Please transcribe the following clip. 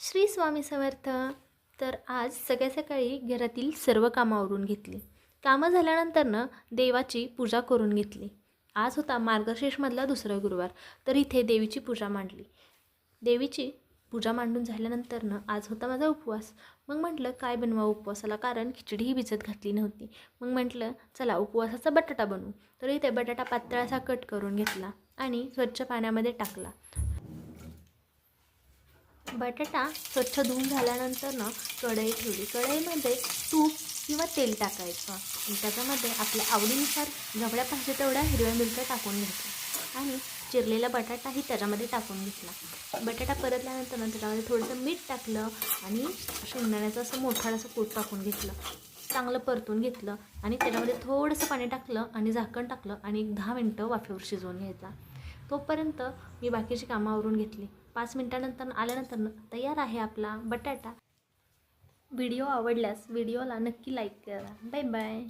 श्री स्वामी समर्थ. तर आज सकाळी सकाळी घरातील सर्व कामं आवरून घेतली. कामं झाल्यानंतरनं देवाची पूजा करून घेतली. आज होता मार्गशीर्षमधला दुसरा गुरुवार, तर इथे देवीची पूजा मांडली. देवीची पूजा मांडून झाल्यानंतरनं आज होता माझा उपवास. मग म्हटलं काय बनवा उपवासाला, कारण खिचडीही भिजत घातली नव्हती. मग म्हटलं चला उपवासाचा बटाटा बनवू. तर इथे बटाटा पातळ असा कट करून घेतला आणि स्वच्छ पाण्यामध्ये टाकला. बटाटा स्वच्छ धुवून झाल्यानंतर कढई ठेवली. कढईमध्ये तूप किंवा तेल टाकायचं आणि त्याच्यामध्ये आपल्या आवडीनुसार जेवढ्या पाहिजे तेवढ्या हिरव्या मिरच्या टाकून घ्यायच्या आणि चिरलेला बटाटाही त्याच्यामध्ये टाकून घेतला. बटाटा परतल्यानंतर त्याच्यामध्ये थोडंसं मीठ टाकलं आणि शेंगदाण्याचं असं मोठं असं कूट टाकून घेतलं. चांगलं परतून घेतलं आणि त्याच्यामध्ये थोडंसं पाणी टाकलं आणि झाकण टाकलं आणि 10 मिनटं वाफेवर शिजवून घ्यायचा. तोपर्यंत मी बाकीची कामं आवरून घेतली. 5 मिनटानंतर आल्यानंतर तयार आहे आपला बटाटा. व्हिडिओ आवडल्यास व्हिडिओला नक्की लाईक करा. Bye bye.